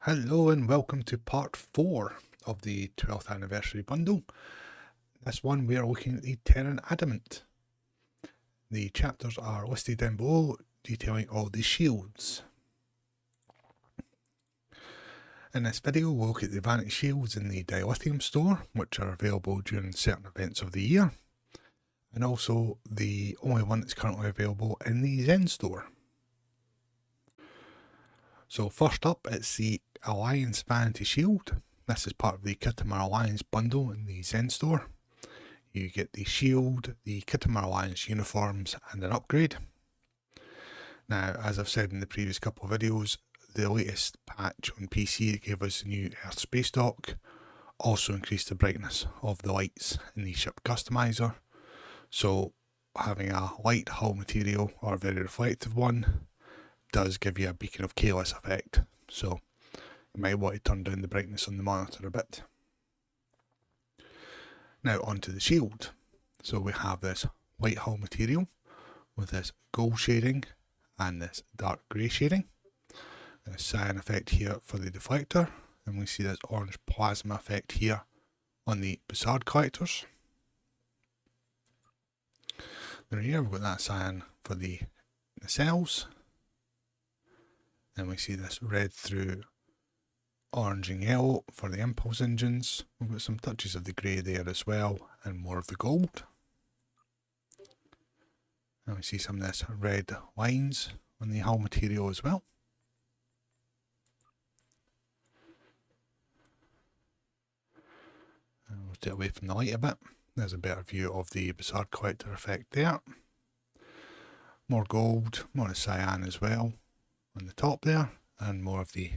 Hello and welcome to part 4 of the 12th anniversary bundle. This one we are looking at the Terran Adamant. The chapters are listed down below, detailing all the shields. In this video we'll look at the Vanity shields in the Dilithium store, which are available during certain events of the year, and also the only one that's currently available in the Zen store. So first up, it's the Alliance Vanity Shield. This is part of the Khitomer Alliance bundle in the Zen store. You get the shield, the Khitomer Alliance uniforms, and an upgrade. Now, as I've said in the previous couple of videos, the latest patch on PC that gave us the new Earth Space Dock also increased the brightness of the lights in the ship customizer. So having a light hull material or a very reflective one does give you a beacon of chaos effect, so you might want to turn down the brightness on the monitor a bit. Now onto the shield. So we have this white hull material with this gold shading and this dark grey shading. A cyan effect here for the deflector, and we see this orange plasma effect here on the Bussard collectors. Then here we've got that cyan for the nacelles. Then we see this red through orange and yellow for the impulse engines. We've got some touches of the grey there as well, and more of the gold. And we see some of this red lines on the hull material as well. And we'll stay away from the light a bit. There's a better view of the Bussard collector effect there. More gold, more of cyan as well on the top there, and more of the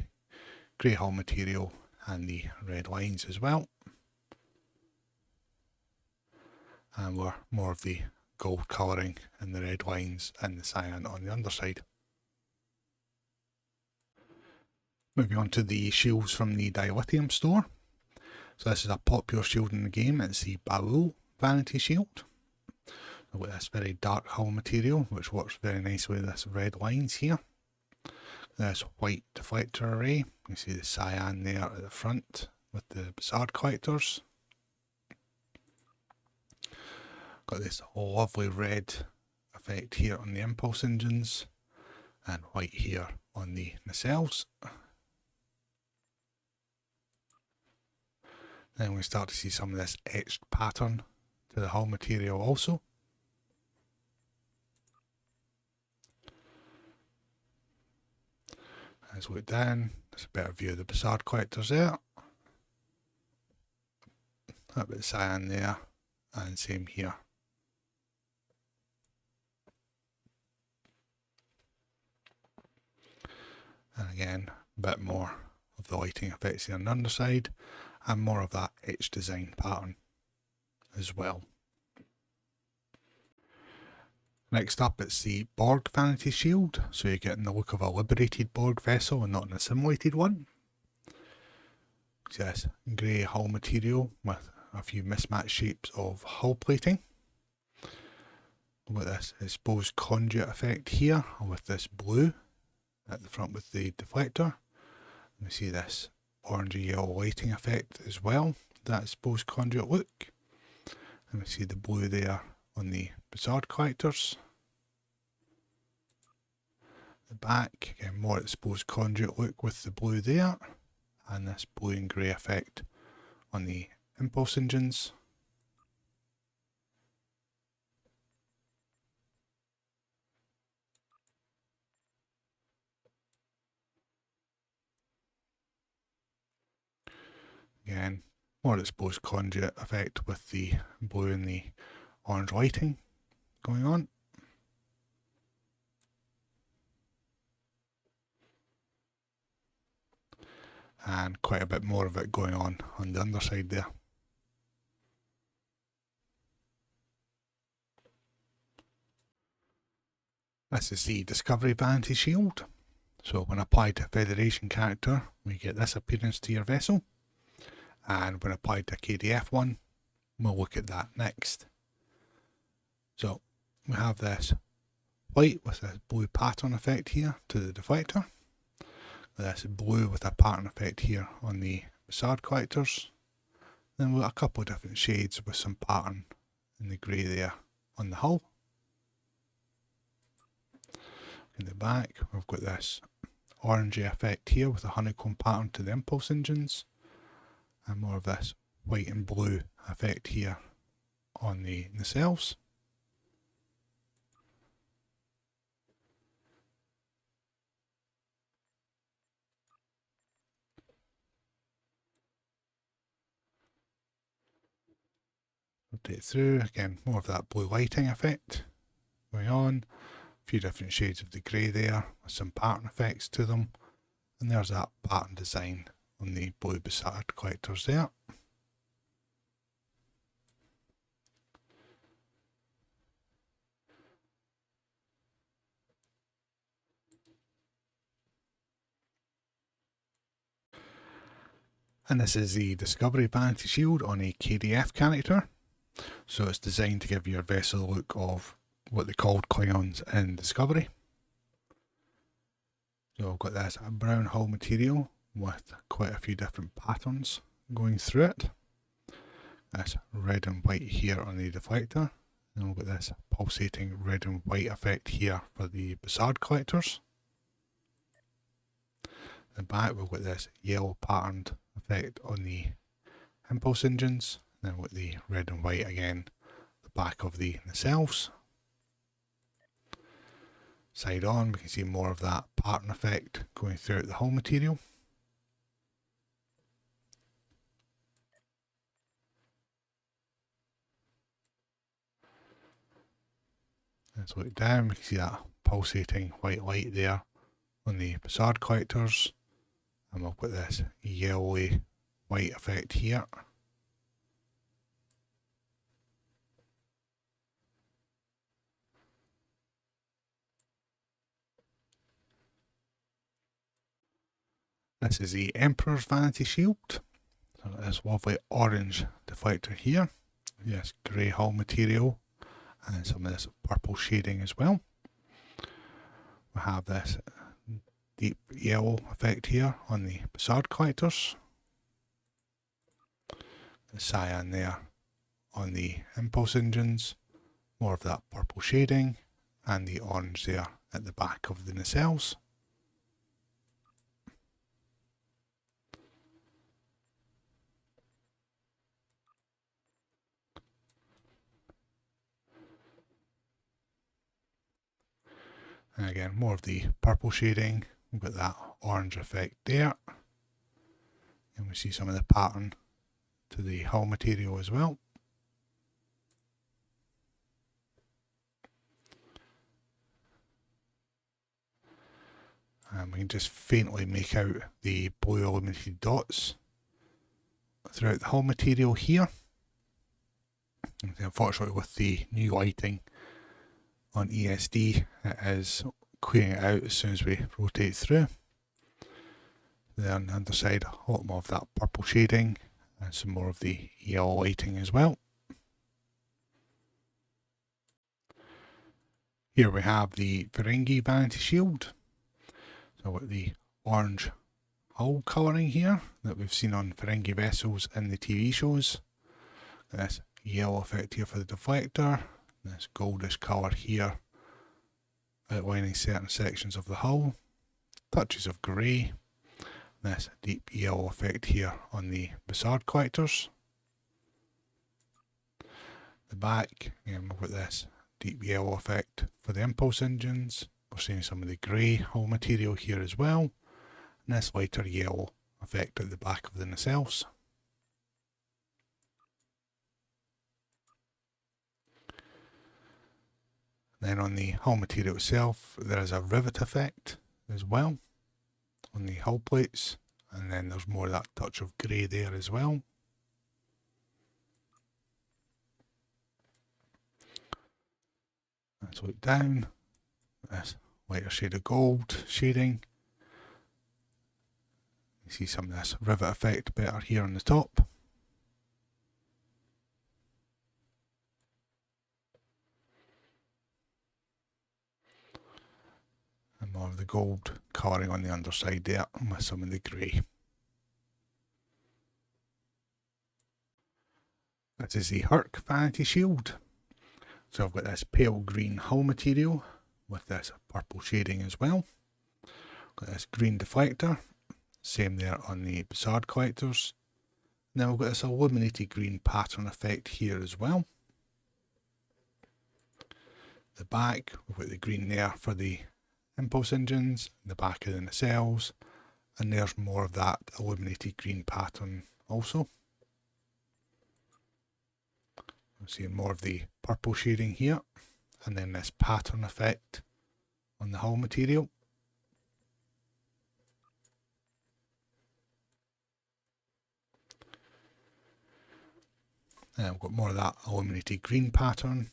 grey hull material and the red lines as well, and more of the gold colouring and the red lines and the cyan on the underside. Moving on to the shields from the Dilithium store. So this is a popular shield in the game. It's the Baul Vanity shield. With this very dark hull material, which works very nicely with this red lines here. This white deflector array, you see the cyan there at the front with the Bussard collectors. Got this lovely red effect here on the impulse engines, and white here on the nacelles. Then we start to see some of this etched pattern to the hull material also. As we look down, there's a better view of the Bussard collectors there. A bit of cyan there, and same here. And again, a bit more of the lighting effects here on the underside, and more of that etched design pattern as well. Next up, it's the Borg Vanity Shield, so you're getting the look of a liberated Borg vessel and not an assimilated one. See this grey hull material with a few mismatched shapes of hull plating. With this exposed conduit effect here, with this blue at the front with the deflector. We see this orange and yellow lighting effect as well, that exposed conduit look. And we see the blue there on the Bussard collectors. The back, again, more exposed conduit look with the blue there, and this blue and grey effect on the impulse engines. Again, more exposed conduit effect with the blue and the orange lighting going on. And quite a bit more of it going on the underside there. This is the Discovery Vanity Shield. So when applied to a Federation character, we get this appearance to your vessel. And when applied to a KDF one, we'll look at that next. So we have this white with this blue pattern effect here to the deflector. This blue with a pattern effect here on the facade collectors. Then we've got a couple of different shades with some pattern in the grey there on the hull. In the back, we've got this orangey effect here with a honeycomb pattern to the impulse engines, and more of this white and blue effect here on the nacelles. Rotate through, again more of that blue lighting effect going on. A few different shades of the grey there with some pattern effects to them, and there's that pattern design on the blue facade collectors there. And this is the Discovery Vanity Shield on a KDF character. So it's designed to give your vessel the look of what they called Klingons in Discovery. So I've got this brown hull material with quite a few different patterns going through it. This red and white here on the deflector. And we've got this pulsating red and white effect here for the facade collectors. In the back we've got this yellow patterned effect on the impulse engines. Then with the red and white again, the back of the nacelles. Side on, we can see more of that pattern effect going throughout the hull material. Let's look down, we can see that pulsating white light there on the facade collectors. And we've got this yellowy white effect here. This is the Emperor's Vanity Shield. So this lovely orange deflector here. Yes, grey hull material and some of this purple shading as well. We have this deep yellow effect here on the facade collectors. The cyan there on the impulse engines. More of that purple shading, and the orange there at the back of the nacelles. And again, more of the purple shading. We've got that orange effect there. And we see some of the pattern to the hull material as well. And we can just faintly make out the blue illuminated dots throughout the hull material here. And unfortunately, with the new lighting on ESD, it is clearing it out as soon as we rotate through. Then on the underside, a lot more of that purple shading and some more of the yellow lighting as well. Here we have the Ferengi Vanity Shield. So with the orange hull colouring here that we've seen on Ferengi vessels in the TV shows. This yellow effect here for the deflector. This goldish colour here outlining certain sections of the hull. Touches of grey. This deep yellow effect here on the facade collectors. The back, again, we've got this deep yellow effect for the impulse engines. We're seeing some of the grey hull material here as well. And this lighter yellow effect at the back of the nacelles. Then on the hull material itself, there is a rivet effect as well on the hull plates, and then there's more of that touch of grey there as well. Let's look down. This lighter shade of gold shading. You see some of this rivet effect better here on the top. And more of of the gold colouring on the underside there, with some of the grey. This is the Hur'q Vanity Shield. So I've got this pale green hull material with this purple shading as well. Got this green deflector, same there on the Bizarre collectors. And then we've got this illuminated green pattern effect here as well. The back, we've got the green there for the impulse engines, the back of the nacelles, and there's more of that illuminated green pattern also. I'm seeing more of the purple shading here, and then this pattern effect on the hull material. And we've got more of that illuminated green pattern.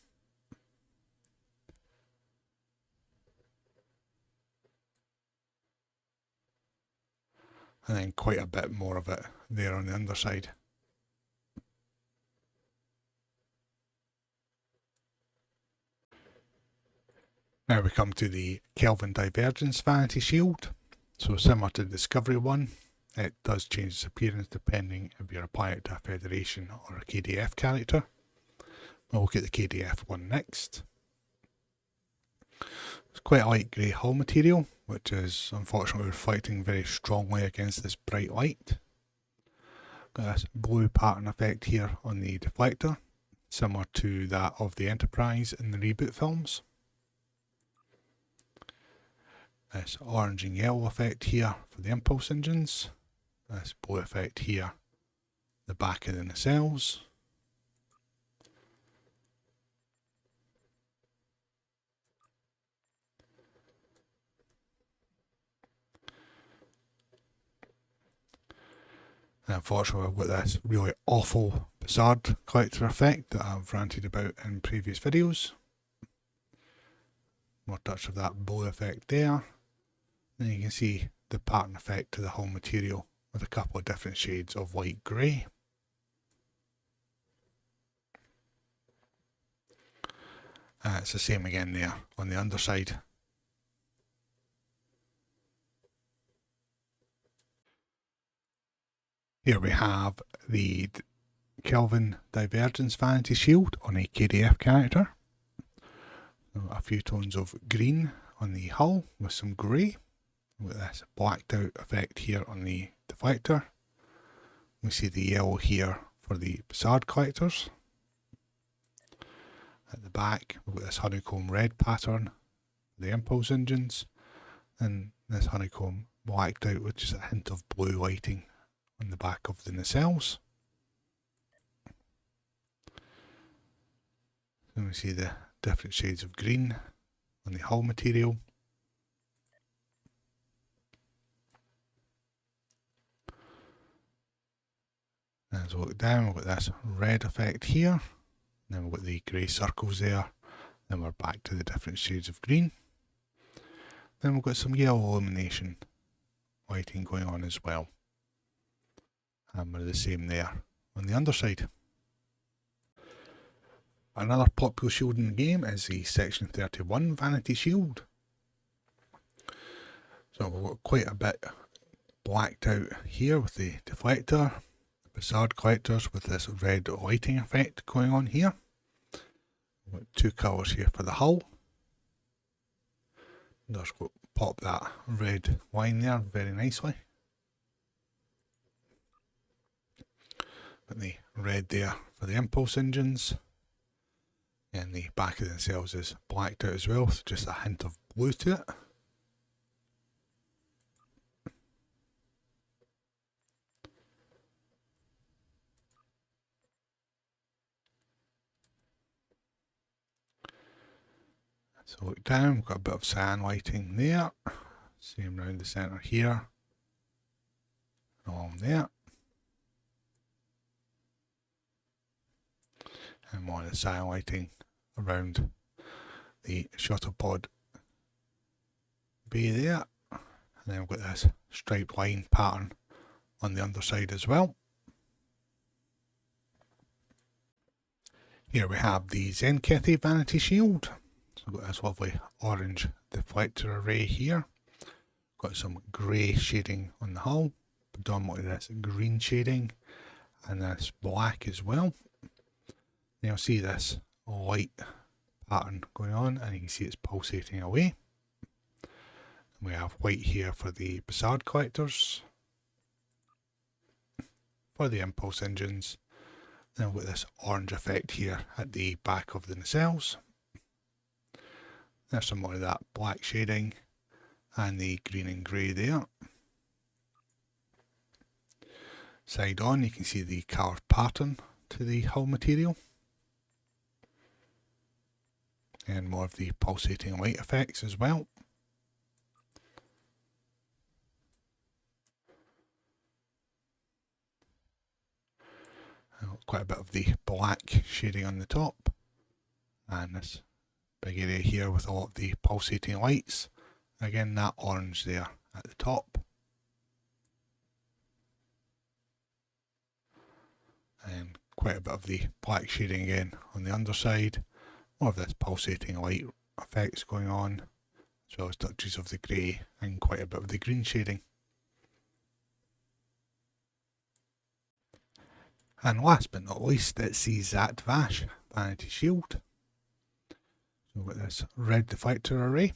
And then quite a bit more of it there on the underside. Now we come to the Kelvin Divergence Vanity Shield. So similar to the Discovery one, it does change its appearance depending if you're applying it to a Federation or a KDF character. We'll look at the KDF one next. It's quite a light grey hull material, which is unfortunately reflecting very strongly against this bright light. Got this blue pattern effect here on the deflector, similar to that of the Enterprise in the reboot films. This orange and yellow effect here for the impulse engines. This blue effect here, the back of the nacelles. And unfortunately I've got this really awful Bizarre collector effect that I've ranted about in previous videos. More touch of that blue effect there. Then you can see the pattern effect to the hull material with a couple of different shades of light grey. It's the same again there on the underside. Here we have the Kelvin Divergence Vanity Shield on a KDF character. A few tones of green on the hull with some grey. With this blacked out effect here on the deflector. We see the yellow here for the Bizarre collectors. At the back, we've got this honeycomb red pattern for the impulse engines, and this honeycomb blacked out with just a hint of blue lighting on the back of the nacelles. Then we see the different shades of green on the hull material. As we look down, we've got this red effect here, then we've got the grey circles there, then we're back to the different shades of green. Then we've got some yellow illumination lighting going on as well. And we're the same there on the underside. Another popular shield in the game is the Section 31 Vanity Shield. So we've got quite a bit blacked out here with the deflector. Bizarre collectors with this red lighting effect going on here. We've got two colours here for the hull. Just pop that red line there very nicely. Got the red there for the impulse engines. And the back of the nacelles is blacked out as well, so just a hint of blue to it. So look down, we've got a bit of cyan lighting there, same round the centre here, along there, and more of the cyan lighting around the shuttle pod bay there, and then we've got this striped line pattern on the underside as well. Here we have the Tzenkethi Vanity Shield. So we've got this lovely orange deflector array here. Got some grey shading on the hull, predominantly this green shading, and this black as well. Now you'll see this light pattern going on, and you can see it's pulsating away. And we have white here for the Bussard collectors, for the impulse engines. Then we've got this orange effect here at the back of the nacelles. There's some more of that black shading and the green and grey there. Side on, you can see the carved pattern to the hull material, and more of the pulsating light effects as well. Quite a bit of the black shading on the top, and this big area here with a lot of the pulsating lights. Again, that orange there at the top, and quite a bit of the black shading again on the underside. More of this pulsating light effects going on, as well as touches of the grey and quite a bit of the green shading. And last but not least, it's the Zhat Vash Vanity Shield. So we've got this red deflector array,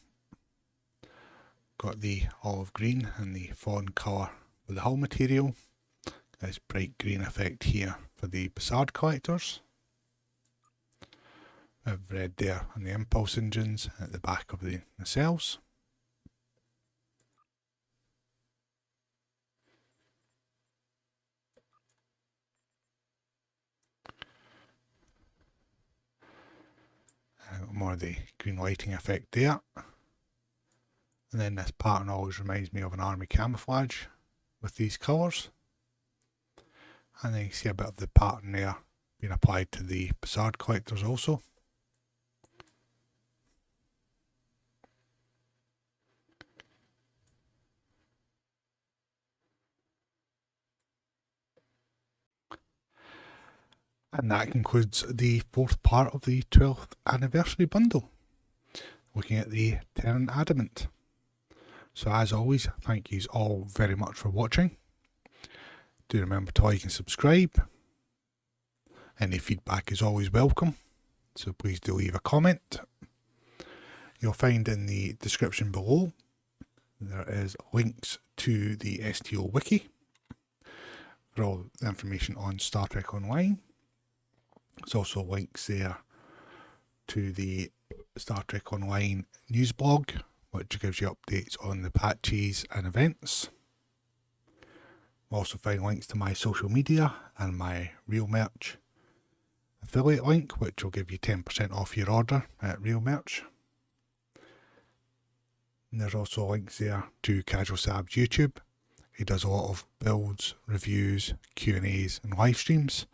got the olive green and the fawn colour for the hull material, this bright green effect here for the Bussard collectors. We have red there on the impulse engines at the back of the nacelles. More of the green lighting effect there. And then this pattern always reminds me of an army camouflage with these colours. And then you see a bit of the pattern there being applied to the Bussard collectors also. And that concludes the fourth part of the 12th anniversary bundle, looking at the Terran Adamant. So as always, thank you all very much for watching. Do remember to like and subscribe. Any feedback is always welcome, so please do leave a comment. You'll find in the description below there is links to the STO wiki for all the information on Star Trek Online. There's also links there to the Star Trek Online news blog, which gives you updates on the patches and events. You'll also find links to my social media and my Real Merch affiliate link, which will give you 10% off your order at Real Merch. And there's also links there to Casual Sab's YouTube. He does a lot of builds, reviews, Q&As and live streams.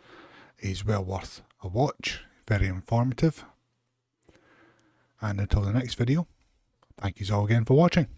He's well worth a watch, very informative. And until the next video, thank you all again for watching.